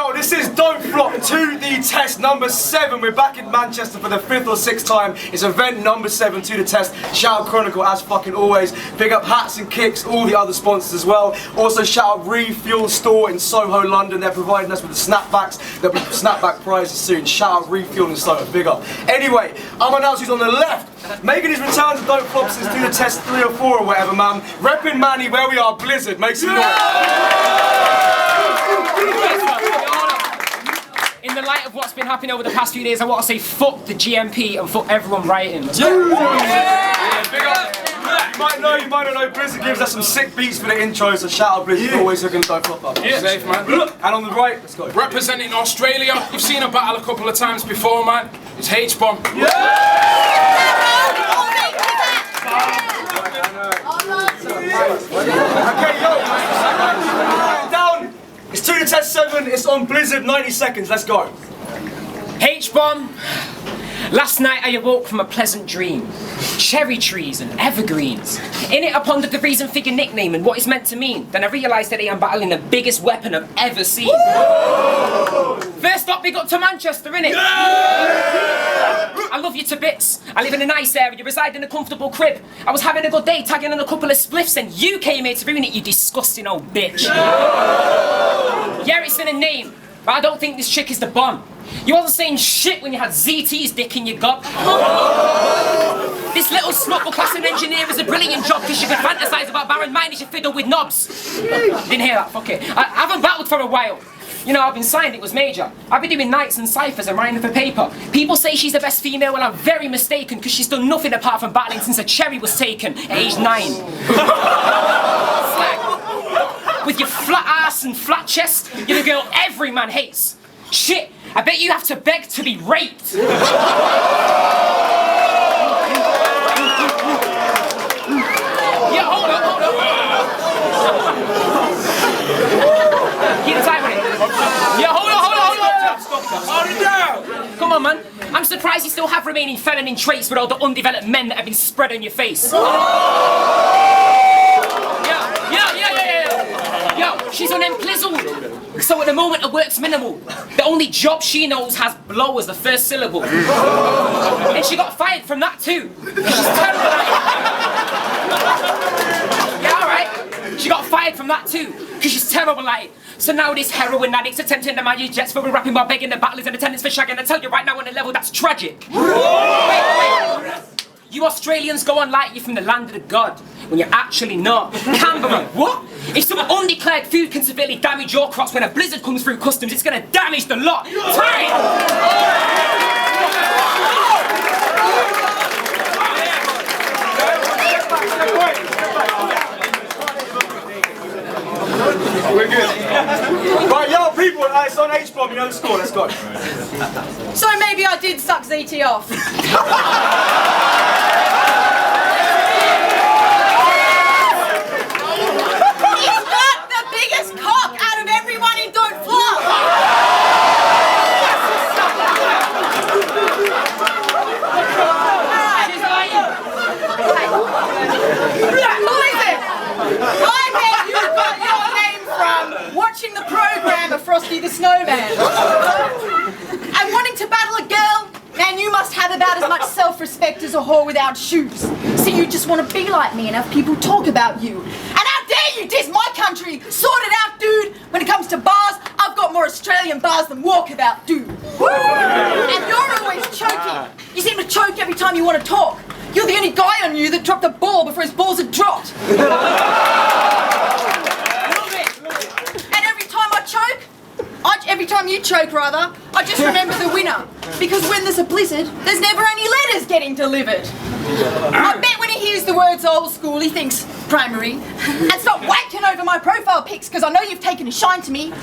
Yo, this is Don't Flop 2D Test number 7. We're back in Manchester for the 5th or 6th time. It's event number 7 to the test. Shout out Chronicle as fucking always. Big up Hats and Kicks, all the other sponsors as well. Also shout out Refuel Store in Soho, London. They're providing us with the snapbacks. There'll be snapback prizes soon. Shout out Refuel and Soho, big up. Anyway, I'm announcing who's on the left. Making his return to Don't Flop since do the test 3 or 4 or whatever, man. Reppin' Manny, where we are, Blizzard. Make some noise. In the light of what's been happening over the past few days, I want to say fuck the GMP and fuck everyone writing. Big up. You might not know, Blizzard gives us some sick beats for the intro, so shout out Blizzard, always hooking Don't Flop up. Yeah. Safe, man. And on the right, let's go. Representing Australia, you've seen a battle a couple of times before, man. It's H-Bomb. Yeah! Okay, yo. Down. It's 2 to test 7. It's on Blizzard. 90 seconds. Let's go. H-Bomb. Last night I awoke from a pleasant dream. Cherry trees and evergreens. In it I pondered the reason for your nickname and what it's meant to mean. Then I realised that I am battling the biggest weapon I've ever seen. First up, big up to Manchester, innit? Yeah! I love you to bits. I live in a nice area, reside in a comfortable crib. I was having a good day, tagging on a couple of spliffs, and you came here to ruin it, you disgusting old bitch. Yeah, it's in a name, but I don't think this chick is the bomb. You wasn't saying shit when you had ZT's dick in your gob. This little slut will class an engineer as a brilliant job because you can fantasise about barren mine as you fiddle with knobs. Didn't hear that, fuck it. I haven't battled for a while. You know, I've been signed, it was major. I've been doing nights and ciphers and writing for paper. People say she's the best female, well I'm very mistaken because she's done nothing apart from battling since a cherry was taken at age 9. Slag. With your flat ass and flat chest, you're the girl every man hates. Shit, I bet you have to beg to be raped. Yeah, hold on. Keep the time with it. Yeah, hold on. Come on, man. I'm surprised you still have remaining feminine traits with all the undeveloped men that have been spread on your face. Yo, she's unemplismed. So at the moment her work's minimal. The only job she knows has blow as the first syllable. And she got fired from that too. She's terrible at it. Yeah, alright. She got fired from that too, because she's terrible at it. So now this heroin addict's attempting to manage jets for rapping while begging the battle is in attendance for shagging. I tell you right now on a level that's tragic. Wait. You Australians go on like you're from the land of the god, when you're actually not. Canberra, what? If some undeclared food can severely damage your crops when a blizzard comes through customs, it's gonna damage the lot. Time! We're good. Right, yo, people, it's on H-Bomb, you know the score, let's go. So maybe I did suck ZT off. He's got the biggest cock out of everyone in Don't Flop. Listen, I bet you got your name from watching the program of Frosty the Snowman. And wanting to battle a girl, man, you must have about as much self-respect as a whore without shoes. So you just want to be like me and have people talk about you. And how dare you diss my country? Sort it out, dude. When it comes to bars, I've got more Australian bars than Walkabout, dude. And you're always choking. You seem to choke every time you want to talk. You're the only guy on you that dropped the ball before his balls had dropped. And every time you choke, rather, I just remember the winner. Because when there's a blizzard, there's never any letters getting delivered. I bet when he hears the words old school, he thinks primary. And stop wanking over my profile pics, because I know you've taken a shine to me. You need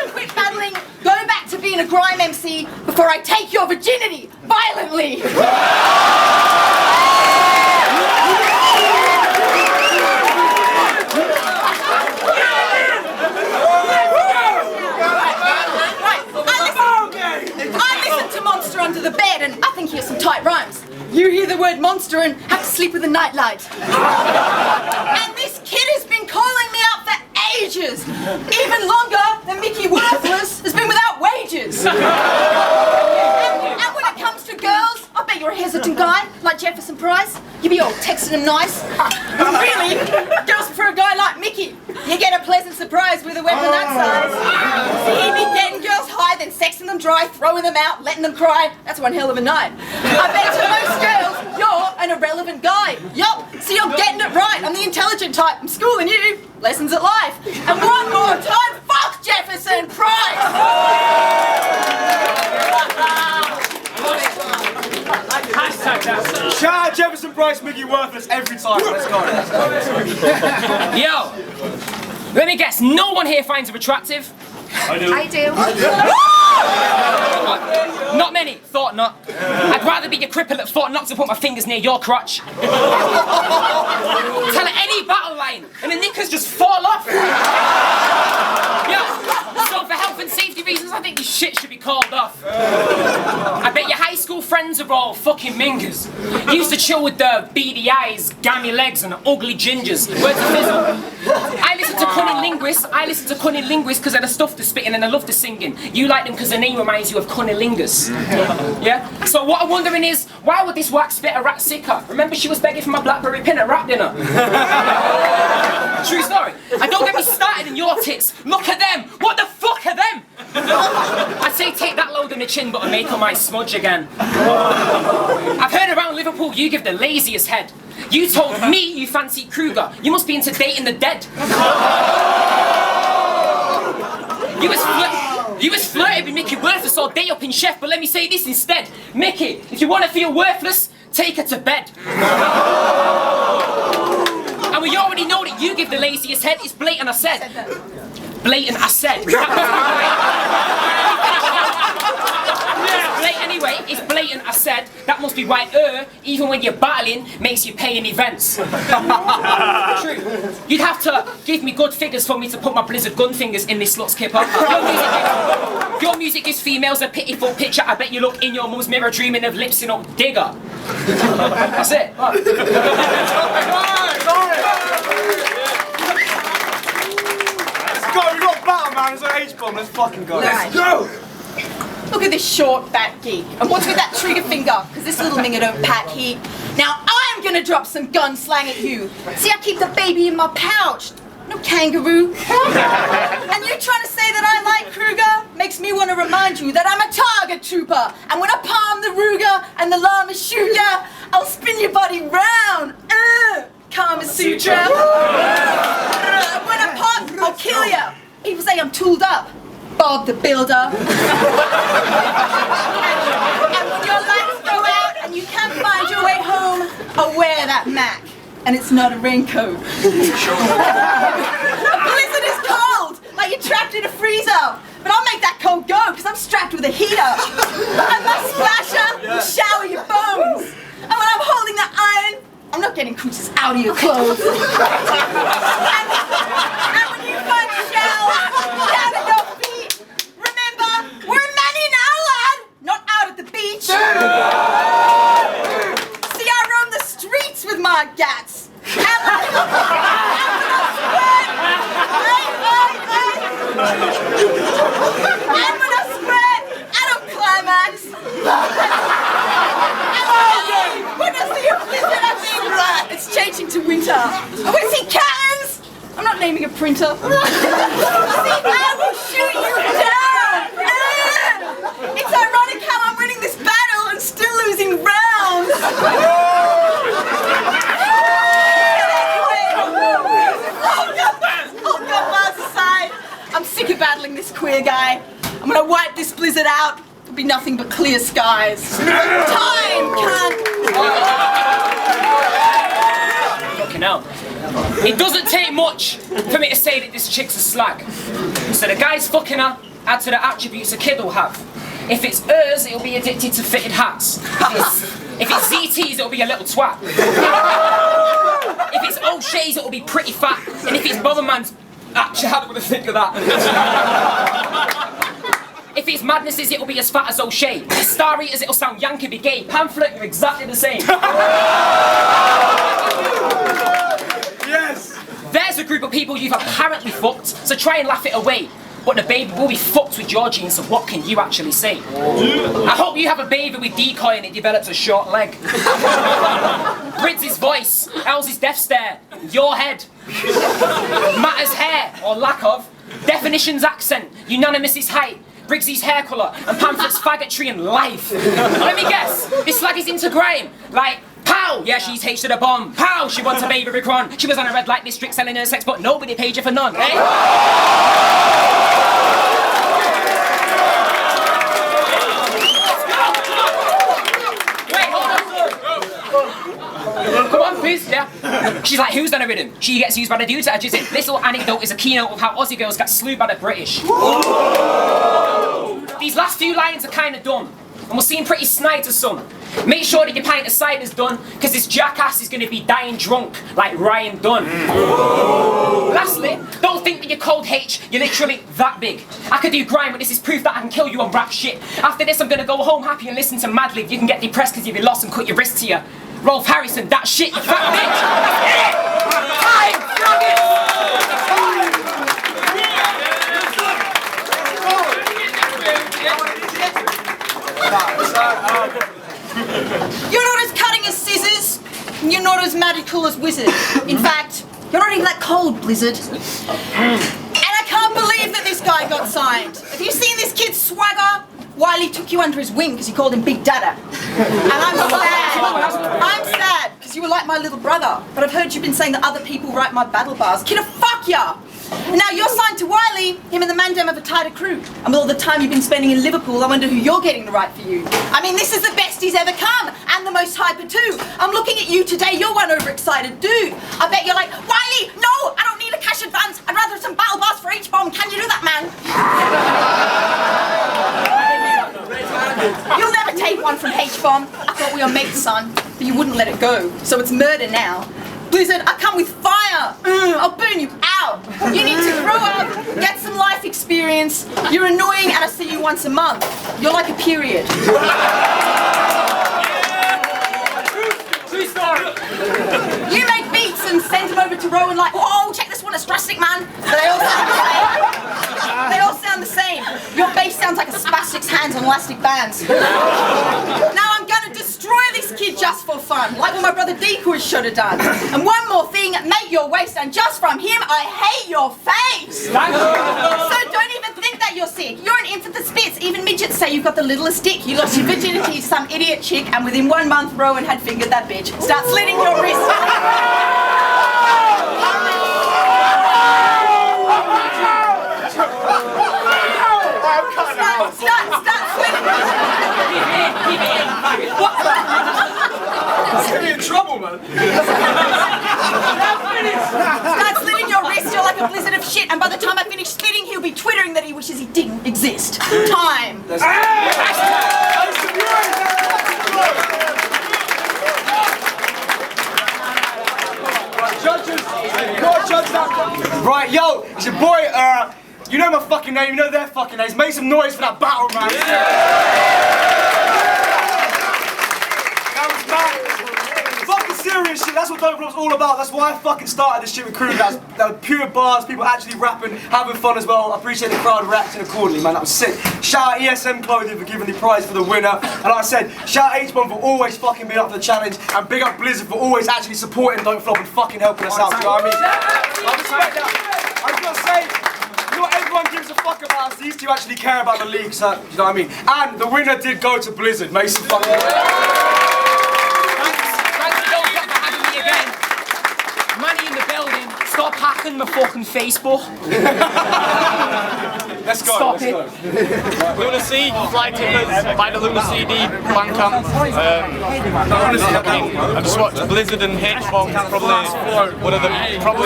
to quit battling, go back to being a grime MC before I take your virginity violently. Under the bed, and I think he has some tight rhymes. You hear the word monster and have to sleep with a nightlight. And this kid has been calling me out for ages. Even longer than Mickey Worthless has been without wages. And when it comes to girls, I bet you're a hesitant guy, like Jefferson Price. You be all texting them nice. But really, girls prefer a guy like Mickey. You get a pleasant surprise with a weapon that size. See, he be getting girls high, then sexing them dry, throwing them out, letting them cry. That's one hell of a night. I bet to most girls, you're an irrelevant guy. Yup, see, you're getting it right. I'm the intelligent type. I'm schooling you. Lessons at life. And one more time, fuck Jefferson Price! Hashtag that. Shout out Jefferson Price, Mickey Worthless every time. Let's go. Yo, let me guess, no one here finds him attractive? I do. Not many, thought not. I'd rather be your cripple that thought not to put my fingers near your crotch. Tell her any battle line, and the knickers just fall off. Yeah. So for health and safety reasons, I think this shit should be called off. I bet your high school friends are all fucking mingers. You used to chill with the beady eyes, gammy legs, and ugly gingers. Where's the fizzle? I listen to cunning linguists because they're the stuff they're spitting and I love the singing. You like them because the name reminds you of cunnilingus. Yeah? So what I'm wondering is, why would this wax spit a rat sicker? Remember she was begging for my Blackberry pin at rap dinner. True story. And don't get me started in your tits. Look at them. What the fuck are them? I say take that load in the chin, but I make on my smudge again. I've heard around Liverpool you give the laziest head. You told me you fancy Kruger. You must be into dating the dead. You was flirting with Mickey Worthless all day up in Chef, but let me say this instead. Mickey, if you want to feel worthless, take her to bed. And we already know that you give the laziest head. It's blatant, I said. Blatant, I said. Anyway, it's blatant, I said. That must be why even when you're battling, makes you pay in events. True. You'd have to give me good figures for me to put my Blizzard gun fingers in this slut's kipper. Your music gives females a pitiful picture. I bet you look in your mum's mirror dreaming of lipsing up Digger. That's it. Let's go, we got battle, man. It's an H-bomb. Let's fucking go. Let's go. Look at this short, fat geek. And what's with that trigger finger? Because this little minger don't pat heat. Now I'm gonna drop some gun slang at you. See, I keep the baby in my pouch. No kangaroo. And you trying to say that I like Kruger makes me want to remind you that I'm a target trooper. And when I palm the Ruger and the llama shoot ya, I'll spin your body round. Kama Sutra. When I pop, I'll kill ya. People say I'm tooled up. Bob the Builder. And when your lights go out and you can't find your way home, I'll wear that Mac. And it's not a raincoat. Blizzard is cold, like you're trapped in a freezer. But I'll make that cold go, because I'm strapped with a heater. And my splasher will shower your bones. And when I'm holding the iron, I'm not getting creases out of your clothes. And when you find shells down at your feet, remember, we're many now, lad, not out at the beach. See, I roam the streets with my gats. And when I spread, I don't climax. When I see a blizzard, I think it's changing to winter. And when I see Catlins, I'm not naming a printer. See, I will shoot you down. It's ironic how I'm winning this battle and still losing rounds. Hold your bars aside. I'm sick of battling this queer guy. I'm gonna wipe this blizzard out. It'll be nothing but clear skies. Time, cunt! Fucking hell. It doesn't take much for me to say that this chick's a slag. So the guy's fucking her, add to the attributes a kid will have. If it's hers, it'll be addicted to fitted hats. If it's ZT's, it'll be a little twat. If it's O'Shea's, it'll be pretty fat. And if it's Bomberman's, actually, how do I think of that? If it's Madnesses, it'll be as fat as O'Shea. If it's Star Eaters, it'll sound Yankee be gay. Pamphlet, you're exactly the same. Yes! There's a group of people you've apparently fucked, so try and laugh it away. But the baby will be fucked with your genes, so what can you actually say? I hope you have a baby with decoy and it develops a short leg. Briggs' voice, El's death stare, your head. Matter's hair, or lack of. Definition's accent, Unanimous's height. Briggs' hair colour, and Pamphlet's faggotry and life. Let me guess, this slag is into grime. Like, pow! Yeah, she's H to the bomb. Pow! She wants a baby recron. She was on a red light district selling her sex, but nobody paid you for none, eh? Wait, hold on. Come on, please, yeah. She's like, who's done a rhythm? She gets used by the dudes that are jizzing. This little anecdote is a keynote of how Aussie girls get slewed by the British. These last few lines are kinda dumb, and will seem pretty snide to some. Make sure that your pint of cider's done, because this jackass is going to be dying drunk, like Ryan Dunn. Lastly, don't think that you're cold H, you're literally that big. I could do grime, but this is proof that I can kill you on rap shit. After this, I'm going to go home happy and listen to Madlib. You can get depressed because you've been lost and cut your wrist to you. Rolf Harrison, that shit, you fat bitch! You're not as cutting as scissors. You're not as magical as Wizard. In fact, you're not even that cold, Blizzard. And I can't believe that this guy got signed. Have you seen this kid's swagger? Wiley took you under his wing because he called him Big Dada. And I'm sad. I'm sad because you were like my little brother. But I've heard you've been saying that other people write my battle bars. Kidda, fuck ya! And now you're signed to Wiley, him and the mandem have a tighter crew. And with all the time you've been spending in Liverpool, I wonder who you're getting to write for you. I mean, this is the best he's ever come, and the most hyper too. I'm looking at you today, you're one overexcited dude. I bet you're like, Wiley, no, I don't need a cash advance. I'd rather have some battle bars for each bomb. Can you do that, man? You'll never take one from H-Bomb. I thought we were mates, son, but you wouldn't let it go. So it's murder now. Blizzard, I come with fire. I'll burn you out. You need to grow up, get some life experience. You're annoying and I see you once a month. You're like a period. True story. You make beats and send them over to Rowan like, oh, check this one, it's drastic, man. But they all sound the same. They all sound the same. Your bass sounds like a spastic's hands on elastic bands. Now I'm gonna destroy this kid just for fun, like what my brother Decoy should have done. And one more thing, mate, your waist, and just from him, I hate your face. So don't even think that you're sick. You're an infant that spits. Even midgets say you've got the littlest dick. You lost your virginity to some idiot chick, and within 1 month, Rowan had fingered that bitch. Start slitting your wrist. Start slitting. That's gonna be in trouble, man. Start slitting your wrist, you're like a blizzard of shit, and by the time I finish spitting, he'll be twittering that he wishes he didn't exist. Time. Judges, right, yo, it's your boy, you know my fucking name, you know their fucking names. Make some noise for that battle, man. Comes back. Fucking serious shit, that's what Dope Flop's all about. That's why I fucking started this shit with crew. That was pure bars, people actually rapping, having fun as well. I appreciate the crowd reacting accordingly, man. That was sick. Shout out ESM Clothing for giving the prize for the winner. And like I said, shout out H-Bomb for always fucking being up for the challenge. And big up Blizzard for always actually supporting Dope Flop and fucking helping us out, you know what I mean? I respect that. I was gonna say, not everyone gives a fuck about us. These two actually care about the league, so, you know what I mean? And the winner did go to Blizzard. Make some fucking Thanks for having me again. Money in the building. Stop hacking my fucking Facebook. Let's go. Stop it. Luna C, flight tickets, buy the Luna CD, Bandcamp. I've just watched Blizzard and H-Bomb, probably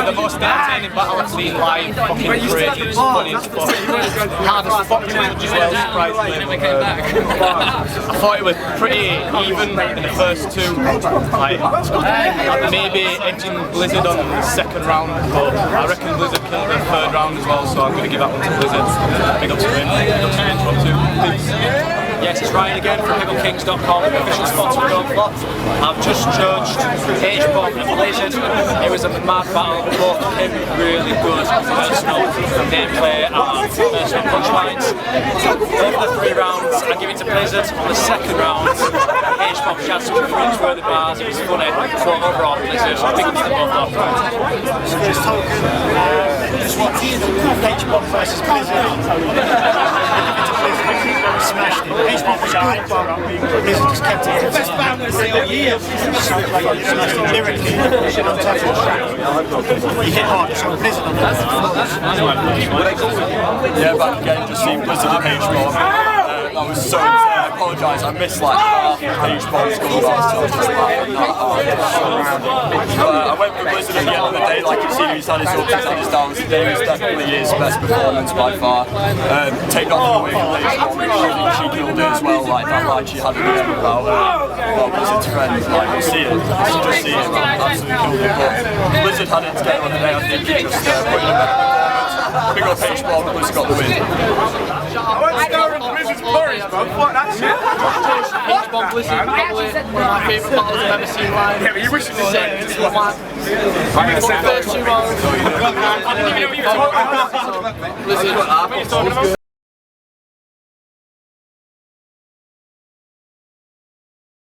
the most entertaining battle I've seen live. Fucking crazy, it's funny as fuck. Hard as fuck to judge as well, surprisingly. I thought it was pretty even in the first two. Like, maybe edging Blizzard on the second round, but I reckon Blizzard killed the third round as well, so I'm going to give that one to Blizzard. Big up to him, big up to H-Bomb too. Peace. Yes, it's Ryan again from PickleKings.com, official sponsor of Gunflop. I've just judged H-Bomb and Blizzard. It was a mad battle, both of him really good personal gameplay and personal punchlines. Over the 3 rounds, I give it to Blizzard. On the second round, H-Bomb had some cringe-worthy bars, it was funny, but overall Blizzard, I think it's the both up. So just talking, just watching H-Bomb versus Blizzard. Smashed it. H-Bomb was alright, but Blizzard just kept it. Best band of the year. So like, smashed it lyrically, on top of the track. He hit hard, so Blizzard on that. Yeah, back again, just seeing Blizzard and H-Bomb. That was so insane. I apologise, I missed like half of H-Bomb's goal last, so I was just laughing that hard. I went with Blizzard at the end of the day, like you've seen, he's had his ups and his downs. Today was definitely his best performance by far. Take nothing away from H-Bomb, I think she killed it as well, like that line she had with him about Blizzard's friends, like you'll see it, you just see it, absolutely killed it. But Blizzard had it together on the day, I think he just put in a better performance. Big up H-Bomb, Blizzard got the win. I went scoring Blizzard's porridge, bro. Fuck that shit. H-Bomb Blizzard, probably one of my favourite battles I've ever seen live. Yeah, but you wish you did say it. First 2 rounds, I didn't even know you were talking about Blizzard.